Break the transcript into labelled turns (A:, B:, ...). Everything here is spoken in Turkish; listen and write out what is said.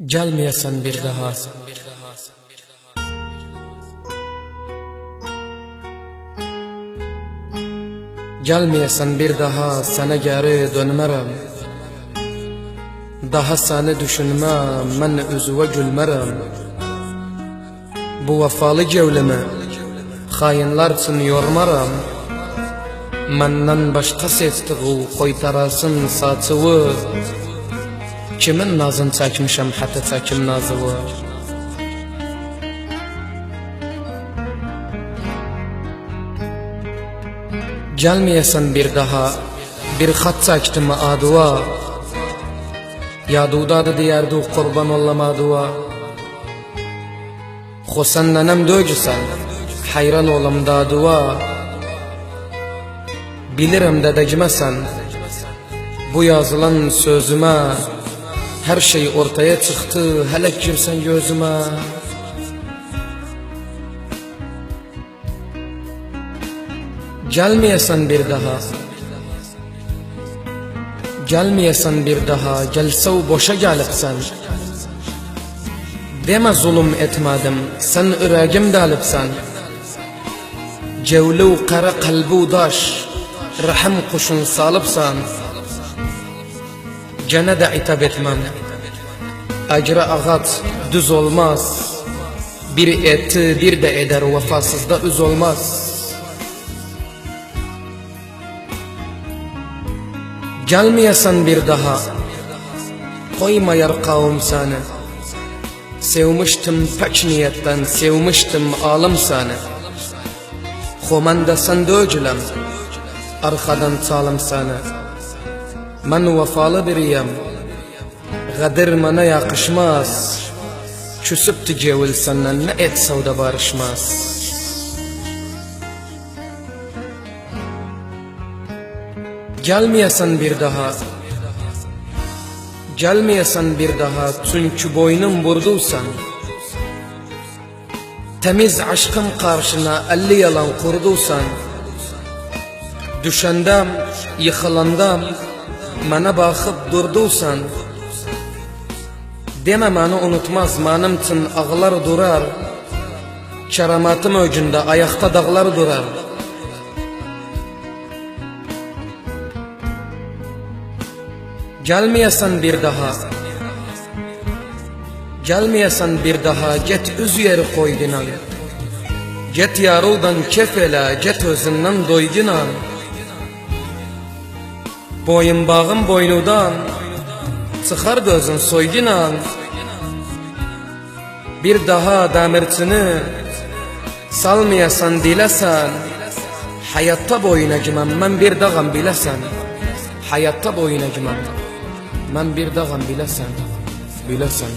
A: Gelmeyesen bir daha. Gelmeyesen bir daha, sana geri dönmerem. Daha seni düşünmem, men üzüve gülmerem. Bu vefalı cevlimi hainler için yormaram. Menden başka sestiği koytarasın saçıvı. Kimin nazını çekmişem, hatta çekim nazıvı. Gelmeyesen bir daha, bir hat çektim adıva. Yadudadı diyerdu kurban ollamadıva. Xusen nenem dögüsen, hayran olam dadıva. Bilirim dedecmesen, bu yazılan sözüme. Her şey ortaya çıktı, hele girsen gözüme. Gelmeyesen bir daha. Gelmeyesen bir daha, gelsev boşa gelipsen. Deme zulüm etmedim, sen yüreğim delipsen. Cevlu kara kalbu daş, rahim kuşun salıpsan. Gene de itap etmem. Ecre ağat düz olmaz. Bir etti bir de eder, vefasızda üz olmaz. Gelmeyesen bir daha, koyma yar kavim seni. Sevmiştim pek niyetten, sevmiştim alım seni. Xumen de sen dögülem, arkadan çalım seni. Men vefalı biriyem, gadir bana yakışmaz. Küsüp tecevül senden ne etse da barışmaz. Gelmeyesen bir daha. Gelmeyesen bir daha, çünkü boynum vurduysan. Temiz aşkım karşına 50 yalan kurduysan. Düşendem, yıkılandam, bana bakıp durduysan. Deme beni unutmaz, benim için ağlar durar. Keramatım öcünde ayakta dağlar durar. Gelmeyesen bir daha. Gelmeyesen bir daha, get üz yeri koydinan. Get yarudan kefele, get özünden doydinan. Boyun bağım boynudan, çıkar gözün soydinan. Bir daha demirçini salmayasan dilesen. Hayatta boyuna gimem, ben bir dağım bilesen. Hayatta boyuna gimem, ben bir dağım bilesen.